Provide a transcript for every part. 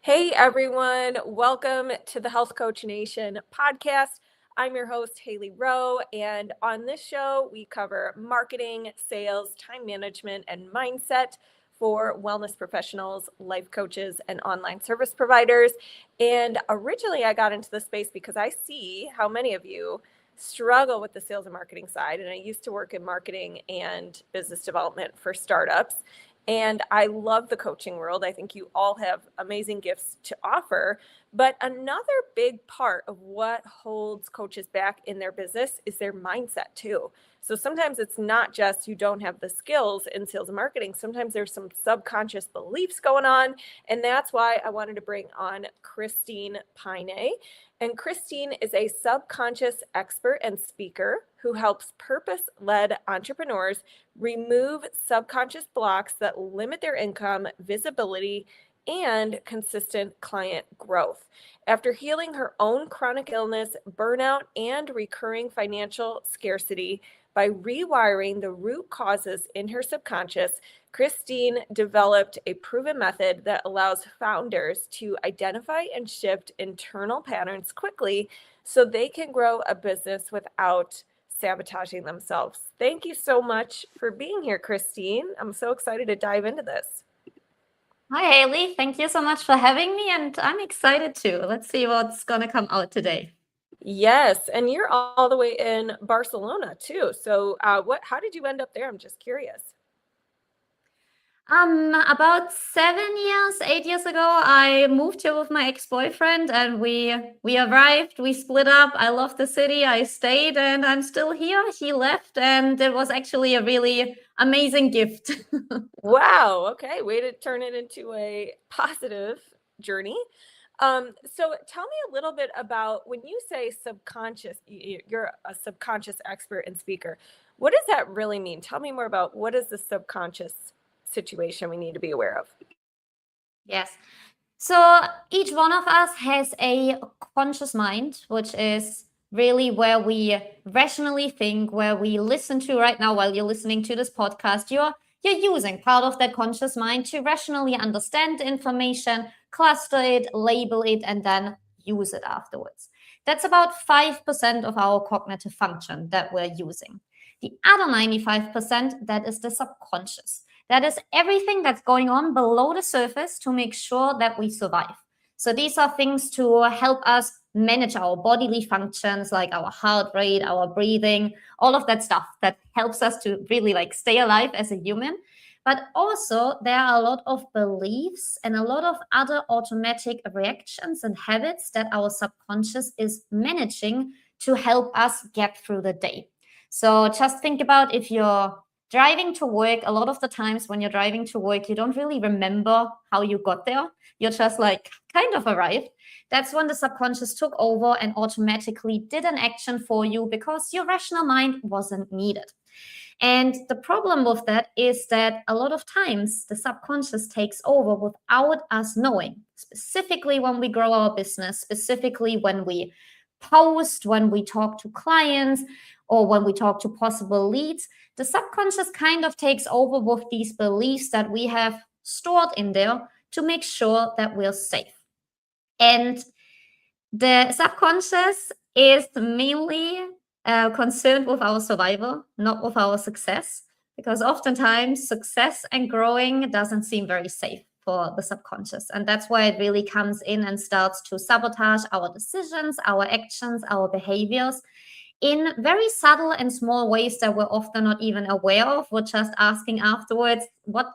Hey everyone, welcome to the Health Coach Nation podcast. I'm your host, Haley Rowe, and on this show, we cover marketing, sales, time management, and mindset for wellness professionals, life coaches, and online service providers. And originally, I got into the space because I see how many of you struggle with the sales and marketing side. And I used to work in marketing and business development for startups. And I love the coaching world. I think you all have amazing gifts to offer. But another big part of what holds coaches back in their business is their mindset, too. So sometimes it's not just you don't have the skills in sales and marketing. Sometimes there's some subconscious beliefs going on. And that's why I wanted to bring on Christine Pine. And Christine is a subconscious expert and speaker who helps purpose-led entrepreneurs remove subconscious blocks that limit their income, visibility, and consistent client growth. After healing her own chronic illness, burnout, and recurring financial scarcity by rewiring the root causes in her subconscious, Christine developed a proven method that allows founders to identify and shift internal patterns quickly so they can grow a business without sabotaging themselves. Thank you so much for being here, Christine. I'm so excited to dive into this. Hi, Haley. Thank you so much for having me, and I'm excited too. Let's see what's going to come out today. Yes, and you're all the way in Barcelona too. So, how did you end up there? I'm just curious. About 8 years ago, I moved here with my ex-boyfriend, and we arrived. We split up. I love the city. I stayed, and I'm still here. He left, and it was actually a really amazing gift. Wow. Okay, way to turn it into a positive journey. So tell me a little bit about when you say subconscious, you're a subconscious expert and speaker. What does that really mean? Tell me more about what is the subconscious situation we need to be aware of? Yes. So each one of us has a conscious mind, which is really where we rationally think, where we listen to right now while you're listening to this podcast. You're using part of that conscious mind to rationally understand the information, cluster it, label it, and then use it afterwards. That's about 5% of our cognitive function that we're using. The other 95%, that is the subconscious. That is everything that's going on below the surface to make sure that we survive. So these are things to help us manage our bodily functions like our heart rate, our breathing, all of that stuff that helps us to really stay alive as a human. But also there are a lot of beliefs and a lot of other automatic reactions and habits that our subconscious is managing to help us get through the day. So just think about if you're driving to work, a lot of the times when you're driving to work, you don't really remember how you got there. You're just kind of arrived. That's when the subconscious took over and automatically did an action for you because your rational mind wasn't needed. And the problem with that is that a lot of times the subconscious takes over without us knowing, specifically when we grow our business, specifically when we post, when we talk to clients, or when we talk to possible leads. The subconscious kind of takes over with these beliefs that we have stored in there to make sure that we're safe. And the subconscious is mainly concerned with our survival, not with our success, because oftentimes success and growing doesn't seem very safe for the subconscious. And that's why it really comes in and starts to sabotage our decisions, our actions, our behaviors in very subtle and small ways that we're often not even aware of. We're just asking afterwards, what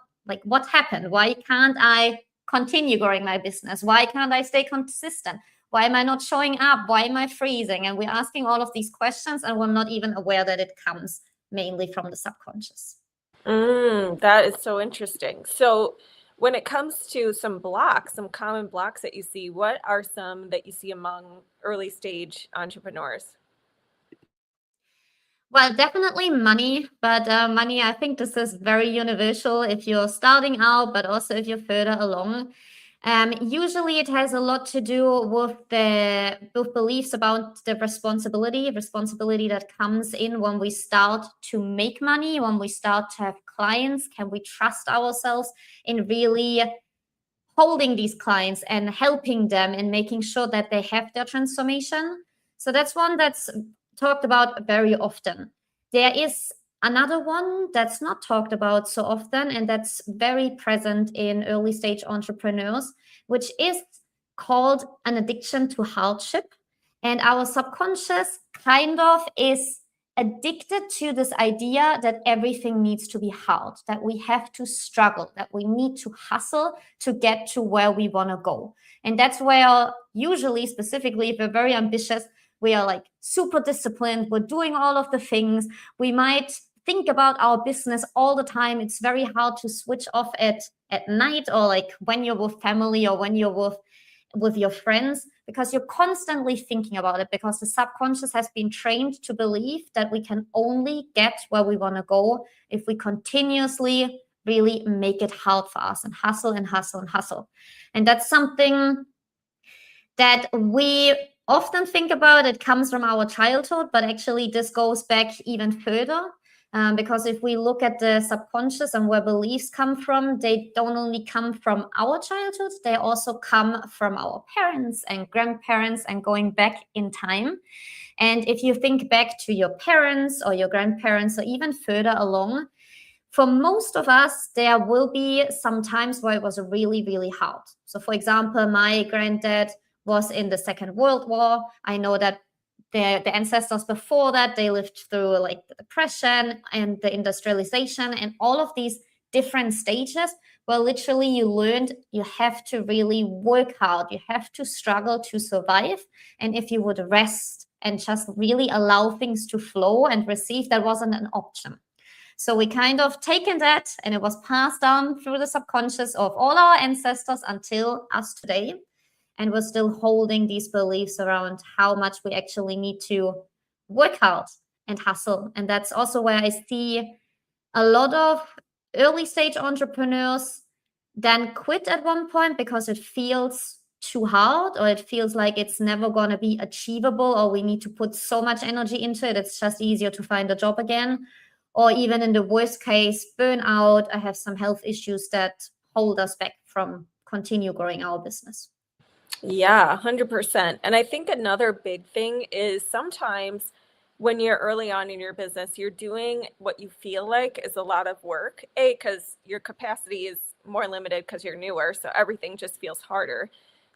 happened? Why can't I continue growing my business? Why can't I stay consistent? Why am I not showing up? Why am I freezing? And we're asking all of these questions and we're not even aware that it comes mainly from the subconscious. That is so interesting. So when it comes to some blocks, some common blocks that you see, what are some that you see among early stage entrepreneurs? Well, definitely money, but money, I think this is very universal if you're starting out, but also if you're further along. Usually it has a lot to do with beliefs about the responsibility that comes in when we start to make money, when we start to have clients. Can we trust ourselves in really holding these clients and helping them and making sure that they have their transformation. So that's one that's talked about very often. There is another one that's not talked about so often, and that's very present in early stage entrepreneurs, which is called an addiction to hardship. And our subconscious kind of is addicted to this idea that everything needs to be hard, that we have to struggle, that we need to hustle to get to where we want to go. And that's where usually, specifically, if we're very ambitious, we are like super disciplined, we're doing all of the things. We might think about our business all the time. It's very hard to switch off at night, or like when you're with family or when you're with your friends, because you're constantly thinking about it, because the subconscious has been trained to believe that we can only get where we want to go if we continuously really make it hard for us and hustle and hustle and hustle. And that's something that we often think about. It comes from our childhood, but actually this goes back even further. Because if we look at the subconscious and where beliefs come from, they don't only come from our childhood, they also come from our parents and grandparents and going back in time. And if you think back to your parents or your grandparents or even further along, for most of us, there will be some times where it was really, really hard. So for example, my granddad was in the Second World War. I know that the ancestors before that, they lived through like the Depression and the industrialization and all of these different stages where literally you learned you have to really work hard, you have to struggle to survive. And if you would rest and just really allow things to flow and receive, that wasn't an option. So we kind of taken that, and it was passed down through the subconscious of all our ancestors until us today. And we're still holding these beliefs around how much we actually need to work hard and hustle. And that's also where I see a lot of early stage entrepreneurs then quit at one point because it feels too hard, or it feels like it's never going to be achievable, or we need to put so much energy into it, it's just easier to find a job again. Or even in the worst case, burnout. I have some health issues that hold us back from continue growing our business. Yeah, 100%. And I think another big thing is sometimes when you're early on in your business, you're doing what you feel like is a lot of work. A, because your capacity is more limited because you're newer, so everything just feels harder.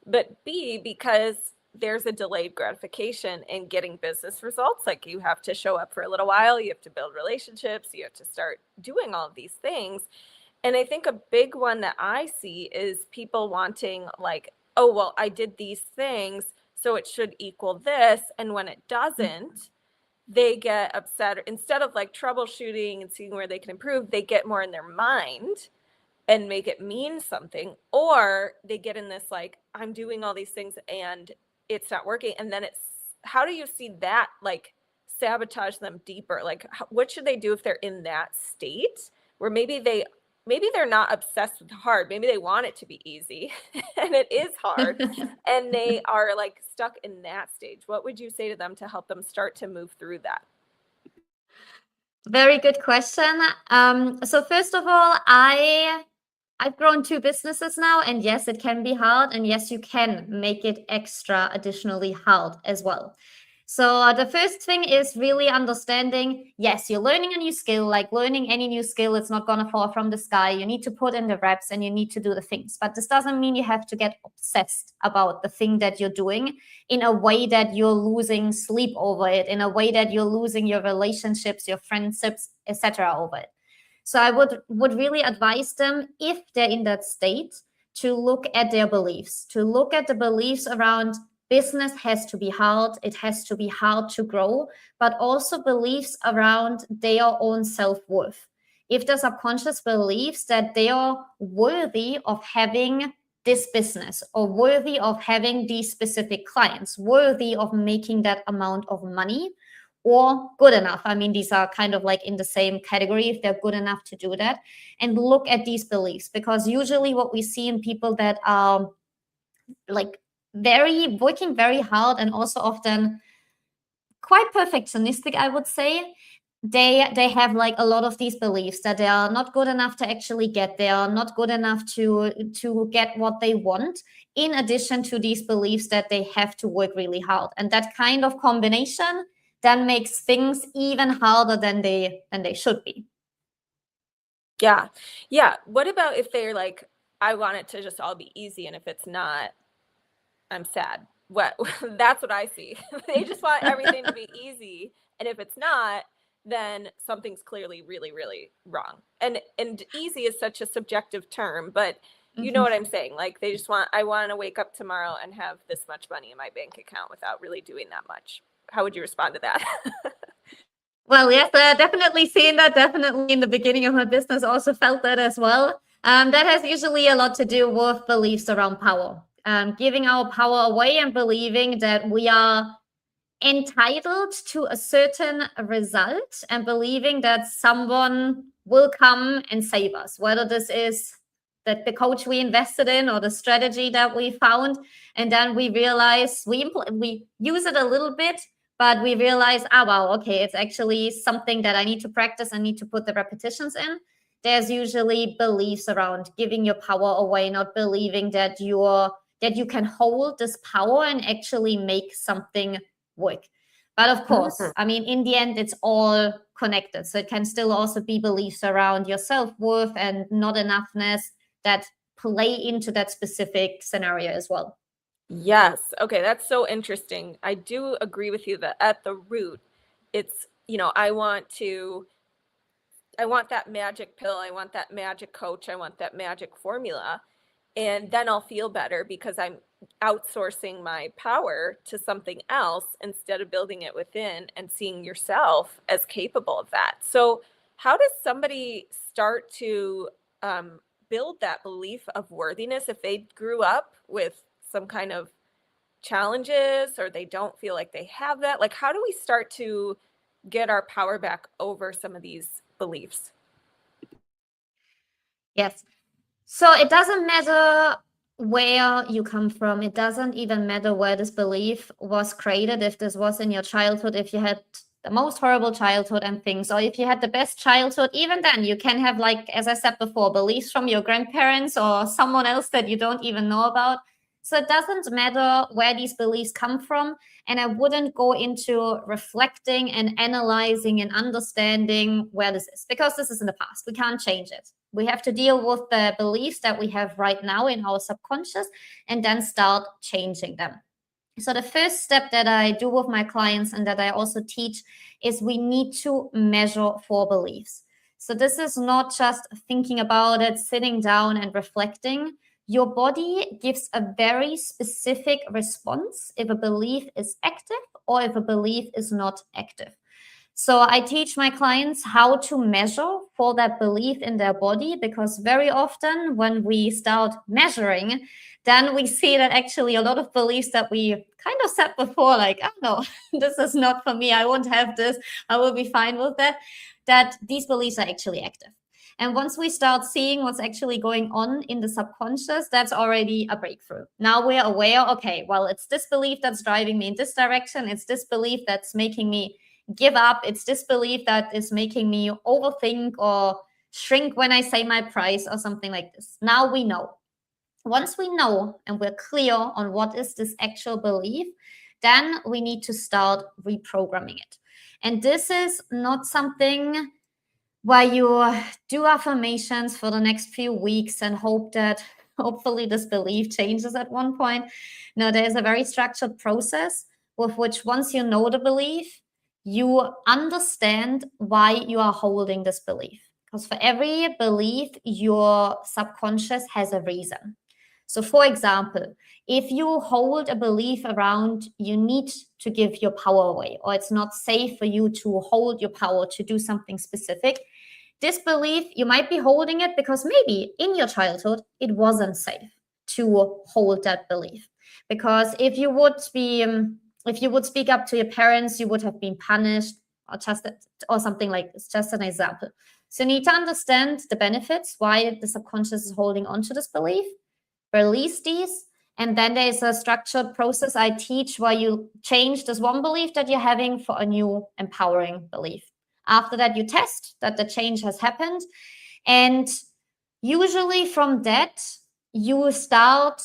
But B, because there's a delayed gratification in getting business results. Like you have to show up for a little while, you have to build relationships, you have to start doing all of these things. And I think a big one that I see is people wanting like, oh, well, I did these things, so it should equal this. And when it doesn't, they get upset. Instead of like troubleshooting and seeing where they can improve, they get more in their mind and make it mean something. Or they get in this like, I'm doing all these things and it's not working. And then it's, how do you see that like sabotage them deeper? Like what should they do if they're in that state where maybe they're not obsessed with hard, maybe they want it to be easy and it is hard and they are like stuck in that stage? What would you say to them to help them start to move through that? Very good question. So first of all, I've grown 2 businesses now, and yes, it can be hard, and yes, you can make it extra additionally hard as well. So the first thing is really understanding, yes, you're learning a new skill. Like learning any new skill, it's not going to fall from the sky. You need to put in the reps and you need to do the things. But this doesn't mean you have to get obsessed about the thing that you're doing in a way that you're losing sleep over it, in a way that you're losing your relationships, your friendships, etc. over it. So I would really advise them, if they're in that state, to look at their beliefs, to look at the beliefs around business has to be hard, it has to be hard to grow, but also beliefs around their own self-worth. If the subconscious believes that they are worthy of having this business, or worthy of having these specific clients, worthy of making that amount of money, or good enough. I mean, these are kind of like in the same category if they're good enough to do that. And look at these beliefs, because usually what we see in people that are like working very hard and also often quite perfectionistic, I would say, they have like a lot of these beliefs that they are not good enough to actually get there, not good enough to get what they want, in addition to these beliefs that they have to work really hard. And that kind of combination then makes things even harder than they should be. Yeah. Yeah. What about if they're like, I want it to just all be easy, and if it's not, I'm sad. What that's what I see. They just want everything to be easy, and if it's not, then something's clearly really, really wrong. And easy is such a subjective term, but you know what I'm saying? Like they just want I want to wake up tomorrow and have this much money in my bank account without really doing that much. How would you respond to that? Well, yes, definitely seen that. Definitely in the beginning of my business, also felt that as well. That has usually a lot to do with beliefs around power, giving our power away and believing that we are entitled to a certain result and believing that someone will come and save us, whether this is that the coach we invested in or the strategy that we found. And then we realize we use it a little bit, but we realize, wow, okay, it's actually something that I need to practice. I need to put the repetitions in. There's usually beliefs around giving your power away, not believing that you can hold this power and actually make something work. But of course, I mean, in the end, it's all connected. So it can still also be beliefs around your self-worth and not enoughness that play into that specific scenario as well. Yes. Okay, that's so interesting. I do agree with you that at the root, it's, I want that magic pill, I want that magic coach, I want that magic formula, and then I'll feel better because I'm outsourcing my power to something else instead of building it within and seeing yourself as capable of that. So, how does somebody start to build that belief of worthiness if they grew up with some kind of challenges or they don't feel like they have that? Like, how do we start to get our power back over some of these beliefs? Yes. So it doesn't matter where you come from. It doesn't even matter where this belief was created, if this was in your childhood, if you had the most horrible childhood and things, or if you had the best childhood, even then you can have, like, as I said before, beliefs from your grandparents or someone else that you don't even know about. So it doesn't matter where these beliefs come from. And I wouldn't go into reflecting and analyzing and understanding where this is, because this is in the past. We can't change it. We have to deal with the beliefs that we have right now in our subconscious and then start changing them. So the first step that I do with my clients and that I also teach is we need to measure for beliefs. So this is not just thinking about it, sitting down and reflecting. Your body gives a very specific response if a belief is active or if a belief is not active. So I teach my clients how to measure for that belief in their body, because very often when we start measuring, then we see that actually a lot of beliefs that we kind of said before, like, oh no, this is not for me, I won't have this, I will be fine with that these beliefs are actually active. And once we start seeing what's actually going on in the subconscious, that's already a breakthrough. Now we're aware, okay, well, it's this belief that's driving me in this direction. It's this belief that's making me give up. It's this belief that is making me overthink or shrink when I say my price or something like this. Now we know. Once we know and we're clear on what is this actual belief, then we need to start reprogramming it. And this is not something where you do affirmations for the next few weeks and hope that hopefully this belief changes at one point. No, there's a very structured process with which, once you know the belief, you understand why you are holding this belief. Because for every belief, your subconscious has a reason. So for example, if you hold a belief around you need to give your power away, or it's not safe for you to hold your power to do something specific, this belief, you might be holding it because maybe in your childhood, it wasn't safe to hold that belief. Because if you would speak up to your parents, you would have been punished or something like this, just an example. So you need to understand the benefits, why the subconscious is holding on to this belief, release these, and then there's a structured process I teach where you change this one belief that you're having for a new empowering belief. After that, you test that the change has happened. And usually from that, you start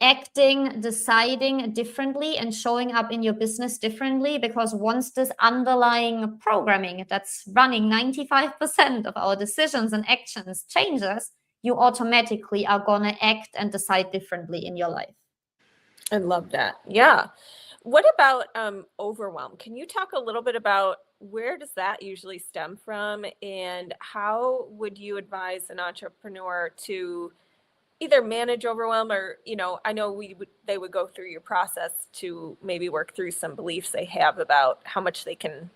acting, deciding differently and showing up in your business differently, because once this underlying programming that's running 95% of our decisions and actions changes, you automatically are going to act and decide differently in your life. I love that. Yeah. What about overwhelm? Can you talk a little bit about where does that usually stem from, and how would you advise an entrepreneur to either manage overwhelm, or, I know they would go through your process to maybe work through some beliefs they have about how much they can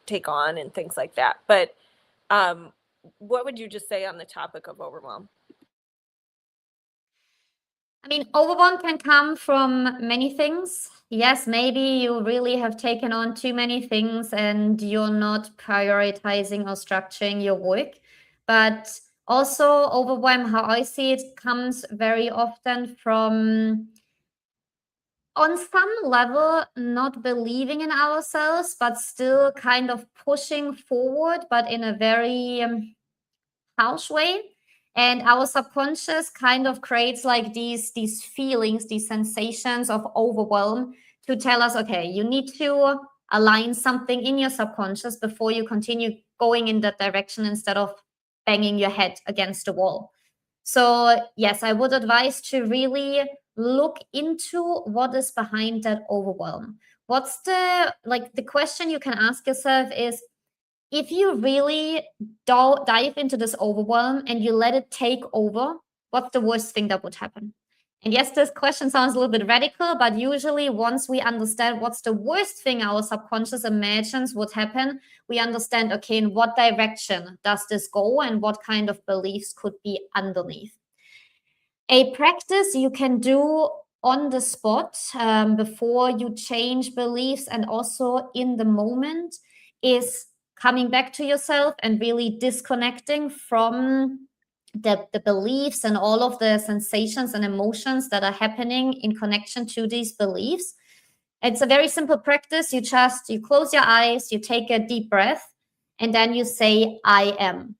take on and things like that. But what would you just say on the topic of overwhelm? I mean, overwhelm can come from many things. Yes, maybe you really have taken on too many things and you're not prioritizing or structuring your work. But also, overwhelm, how I see it, comes very often from, on some level, not believing in ourselves, but still kind of pushing forward, but in a very harsh way. And our subconscious kind of creates like these feelings, these sensations of overwhelm to tell us, okay, you need to align something in your subconscious before you continue going in that direction instead of banging your head against the wall. So yes, I would advise to really look into what is behind that overwhelm. What's the question you can ask yourself is, if you really dive into this overwhelm and you let it take over, what's the worst thing that would happen? And yes, this question sounds a little bit radical, but usually once we understand what's the worst thing our subconscious imagines would happen, we understand, okay, in what direction does this go and what kind of beliefs could be underneath. A practice you can do on the spot before you change beliefs and also in the moment is coming back to yourself and really disconnecting from the beliefs and all of the sensations and emotions that are happening in connection to these beliefs. It's a very simple practice. You close your eyes, you take a deep breath, and then you say, I am.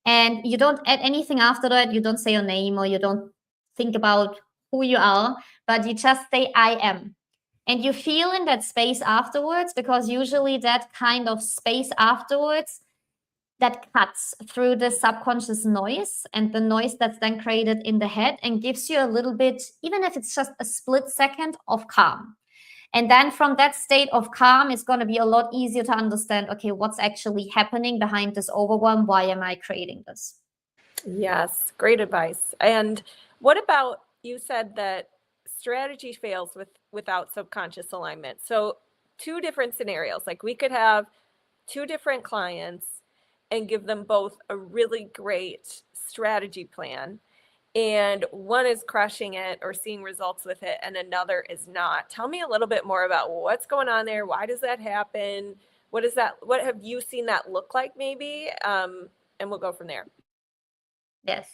And you don't add anything after that. You don't say your name or you don't think about who you are, but you just say, I am. And you feel in that space afterwards, because usually that kind of space afterwards, that cuts through the subconscious noise and the noise that's then created in the head and gives you a little bit, even if it's just a split second, of calm. And then from that state of calm, it's going to be a lot easier to understand, okay, what's actually happening behind this overwhelm? Why am I creating this? Yes, great advice. And what about, you said that strategy fails without subconscious alignment. So two different scenarios, like we could have two different clients and give them both a really great strategy plan, and one is crushing it or seeing results with it and another is not. Tell me a little bit more about what's going on there. Why does that happen? What have you seen that look like maybe? And we'll go from there. Yes,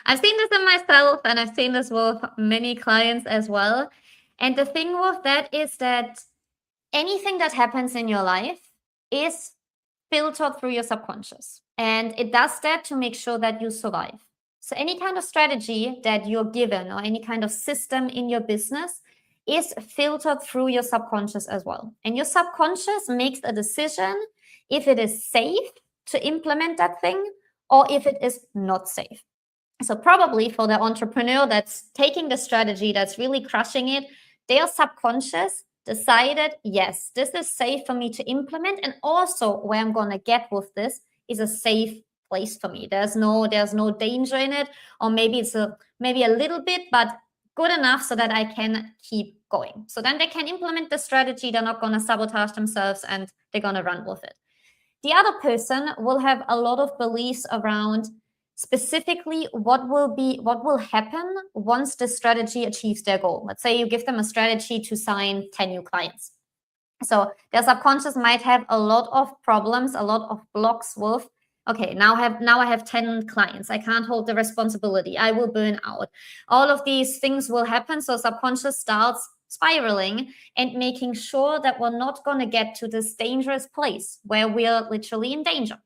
I've seen this in myself and I've seen this with many clients as well. And the thing with that is that anything that happens in your life is filtered through your subconscious. And it does that to make sure that you survive. So any kind of strategy that you're given or any kind of system in your business is filtered through your subconscious as well. And your subconscious makes a decision if it is safe to implement that thing or if it is not safe. So probably for the entrepreneur that's taking the strategy, that's really crushing it, their subconscious decided, yes, this is safe for me to implement. And also where I'm going to get with this is a safe place for me. There's no danger in it, or maybe it's maybe a little bit, but good enough so that I can keep going. So then they can implement the strategy. They're not going to sabotage themselves and they're going to run with it. The other person will have a lot of beliefs around specifically what will happen once the strategy achieves their goal. Let's say you give them a strategy to sign 10 new clients. So their subconscious might have a lot of problems, a lot of blocks with, okay, now I have 10 clients. I can't hold the responsibility. I will burn out. All of these things will happen. So subconscious starts spiraling and making sure that we're not going to get to this dangerous place where we're literally in danger.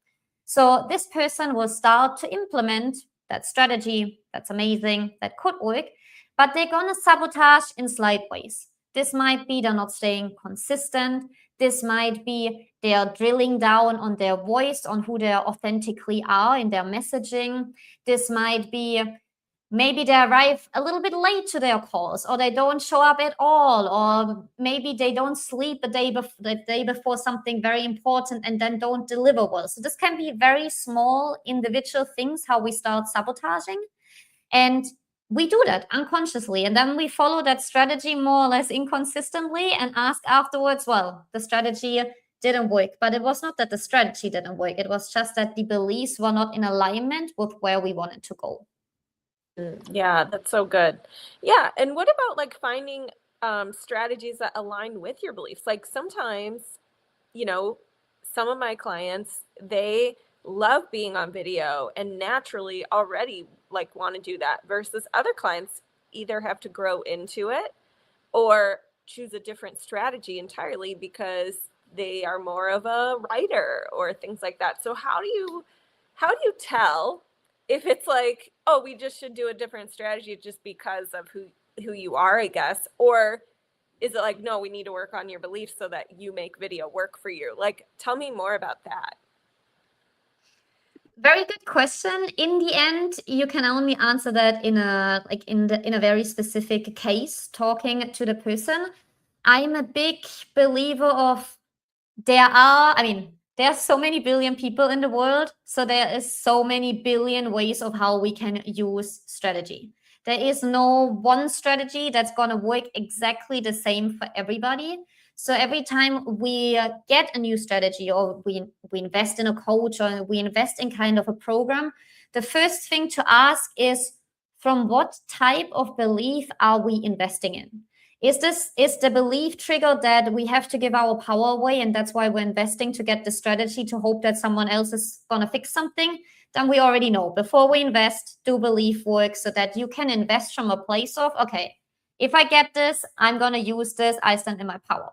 So this person will start to implement that strategy. That's amazing. That could work, but they're going to sabotage in slight ways. This might be they're not staying consistent. This might be they are drilling down on their voice, on who they authentically are in their messaging. This might be maybe they arrive a little bit late to their calls, or they don't show up at all, or maybe they don't sleep the day before something very important and then don't deliver well. So this can be very small individual things, how we start sabotaging. And we do that unconsciously. And then we follow that strategy more or less inconsistently and ask afterwards, well, the strategy didn't work. But it was not that the strategy didn't work. It was just that the beliefs were not in alignment with where we wanted to go. Yeah, that's so good. Yeah. And what about like finding strategies that align with your beliefs? Like sometimes, some of my clients, they love being on video and naturally already like want to do that, versus other clients either have to grow into it or choose a different strategy entirely because they are more of a writer or things like that. So how do you tell if it's like, oh, we just should do a different strategy just because of who you are, I guess? Or is it like, no, we need to work on your beliefs so that you make video work for you? Like, tell me more about that. Very good question. In the end, you can only answer that in a very specific case, talking to the person. I'm a big believer of there are so many billion people in the world, so there is so many billion ways of how we can use strategy. There is no one strategy that's going to work exactly the same for everybody. So every time we get a new strategy, or we invest in a coach, or we invest in kind of a program, the first thing to ask is, from what type of belief are we investing in? Is the belief triggered that we have to give our power away, and that's why we're investing to get the strategy to hope that someone else is going to fix something? Then we already know before we invest, do belief work, so that you can invest from a place of, okay, if I get this, I'm going to use this, I stand in my power.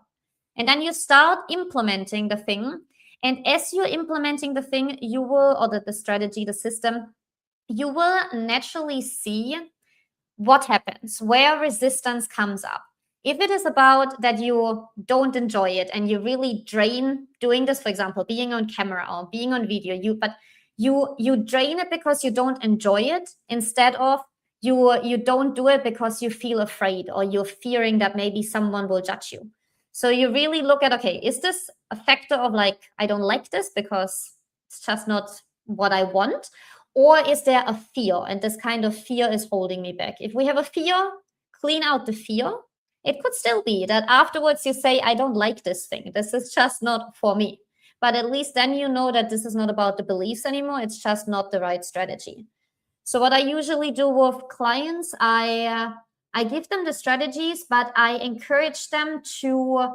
And then you start implementing the thing. And as you're implementing the thing, you will, or the strategy, the system, you will naturally see what happens, where resistance comes up. If it is about that you don't enjoy it and you really drain doing this, for example, being on camera or being on video, you drain it because you don't enjoy it, instead of you don't do it because you feel afraid or you're fearing that maybe someone will judge you. So you really look at, okay, is this a factor of like, I don't like this because it's just not what I want? Or is there a fear? And this kind of fear is holding me back. If we have a fear, clean out the fear. It could still be that afterwards you say, I don't like this thing. This is just not for me. But at least then you know that this is not about the beliefs anymore. It's just not the right strategy. So what I usually do with clients, I give them the strategies, but I encourage them to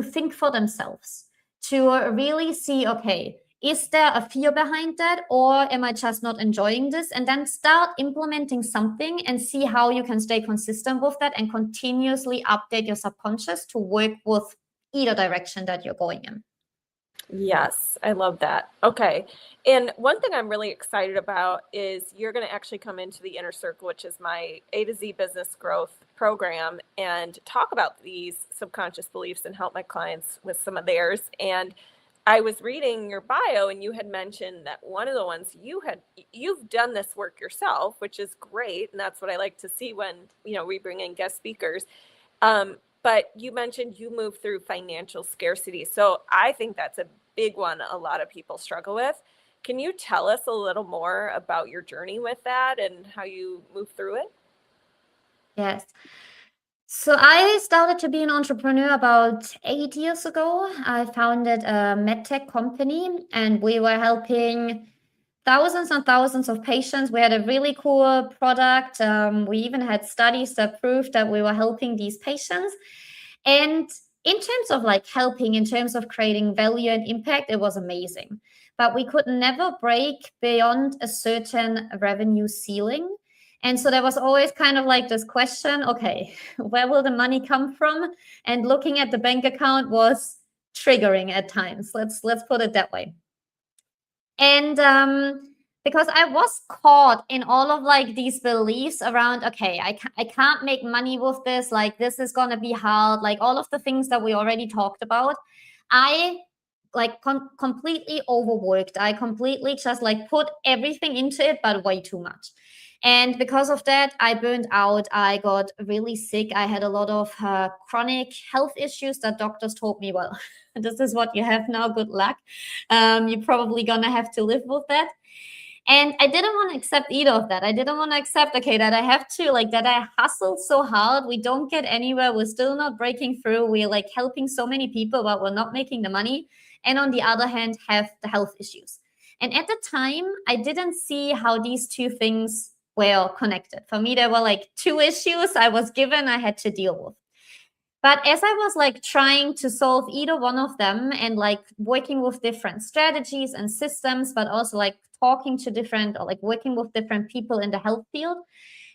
think for themselves, to really see, okay, is there a fear behind that, or am I just not enjoying this? And then start implementing something and see how you can stay consistent with that and continuously update your subconscious to work with either direction that you're going in. Yes, I love that. Okay. And one thing I'm really excited about is you're going to actually come into the Inner Circle, which is my A to Z business growth program, and talk about these subconscious beliefs and help my clients with some of theirs. And I was reading your bio, and you had mentioned that one of the ones you've done this work yourself, which is great. And that's what I like to see when, we bring in guest speakers. But you mentioned you moved through financial scarcity. So I think that's a big one a lot of people struggle with. Can you tell us a little more about your journey with that and how you moved through it? Yes. So I started to be an entrepreneur about 8 years ago. I founded a medtech company, and we were helping thousands and thousands of patients. We had a really cool product. We even had studies that proved that we were helping these patients. And in terms of like helping, in terms of creating value and impact, it was amazing. But we could never break beyond a certain revenue ceiling. And so there was always kind of like this question, okay, where will the money come from? And looking at the bank account was triggering at times. Let's put it that way. And because I was caught in all of like these beliefs around, okay, I can't make money with this, like this is gonna be hard, like all of the things that we already talked about. I like completely overworked. I completely just like put everything into it, but way too much. And because of that, I burned out. I got really sick. I had a lot of chronic health issues that doctors told me, well, this is what you have now. Good luck. You're probably gonna have to live with that. And I didn't want to accept either of that. I didn't want to accept, okay, that I have to, like, that I hustled so hard. We don't get anywhere. We're still not breaking through. We're like helping so many people, but we're not making the money. And on the other hand, have the health issues. And at the time, I didn't see how these two things were connected. For me, there were like two issues I was given, I had to deal with. But as I was like trying to solve either one of them and like working with different strategies and systems, but also like talking to different or like working with different people in the health field,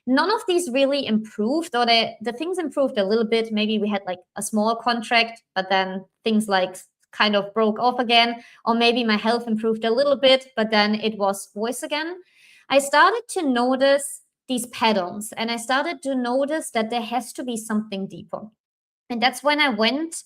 none of these really improved, or the things improved a little bit. Maybe we had like a small contract, but then things like kind of broke off again, or maybe my health improved a little bit, but then it was worse again. I started to notice these patterns, and I started to notice that there has to be something deeper. And that's when I went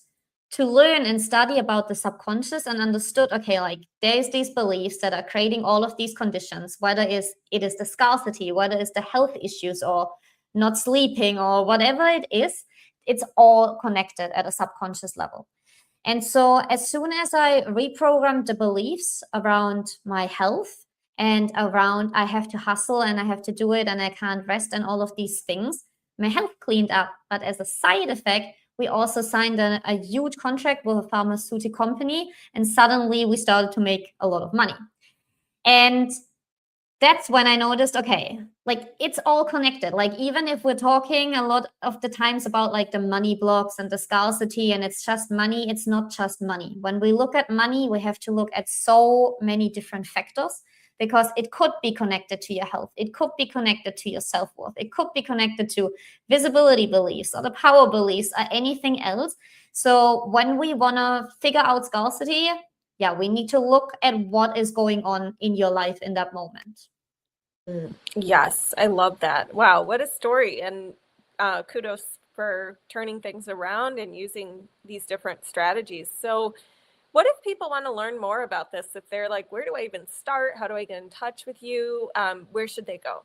to learn and study about the subconscious and understood, okay, like there's these beliefs that are creating all of these conditions, whether it is the scarcity, whether it's the health issues or not sleeping or whatever it is, it's all connected at a subconscious level. And so as soon as I reprogrammed the beliefs around my health and around I have to hustle and I have to do it and I can't rest and all of these things, my health cleaned up. But as a side effect, we also signed a huge contract with a pharmaceutical company, and suddenly we started to make a lot of money. And that's when I noticed, okay, like it's all connected. Like even if we're talking a lot of the times about like the money blocks and the scarcity and it's just money, it's not just money. When we look at money, we have to look at so many different factors, because it could be connected to your health. It could be connected to your self-worth. It could be connected to visibility beliefs or the power beliefs or anything else. So when we want to figure out scarcity, yeah, we need to look at what is going on in your life in that moment. Yes, I love that. Wow, what a story. And kudos for turning things around and using these different strategies. So what if people want to learn more about this? If they're like, where do I even start? How do I get in touch with you? Where should they go?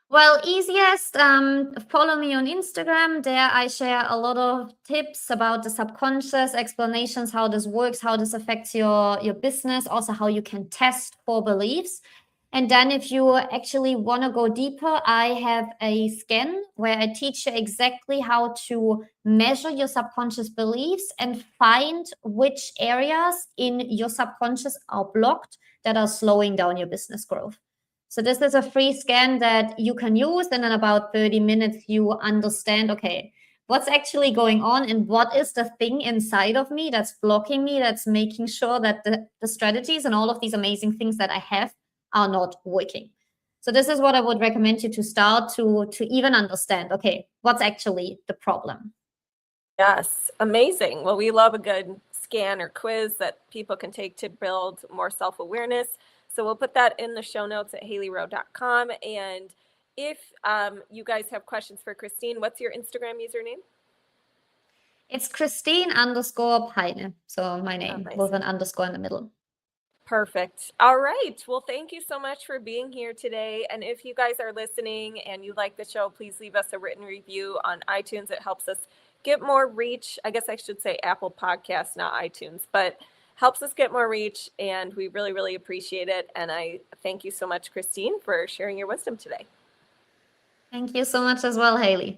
Well, easiest, follow me on Instagram. There I share a lot of tips about the subconscious, explanations, how this works, how this affects your business, also how you can test for beliefs. And then if you actually want to go deeper, I have a scan where I teach you exactly how to measure your subconscious beliefs and find which areas in your subconscious are blocked that are slowing down your business growth. So this is a free scan that you can use, and in about 30 minutes, you understand, okay, what's actually going on and what is the thing inside of me that's blocking me, that's making sure that the strategies and all of these amazing things that I have are not working. So this is what I would recommend you to start to even understand, okay, what's actually the problem. Yes, amazing. Well, we love a good scan or quiz that people can take to build more self-awareness. So we'll put that in the show notes at haleyrowe.com. And if you guys have questions for Christine, what's your Instagram username? It's Christine_Peine. So my name with an underscore in the middle. Perfect. All right. Well, thank you so much for being here today. And if you guys are listening and you like the show, please leave us a written review on iTunes. It helps us get more reach. I guess I should say Apple Podcasts, not iTunes, but helps us get more reach. And we really, really appreciate it. And I thank you so much, Christine, for sharing your wisdom today. Thank you so much as well, Haley.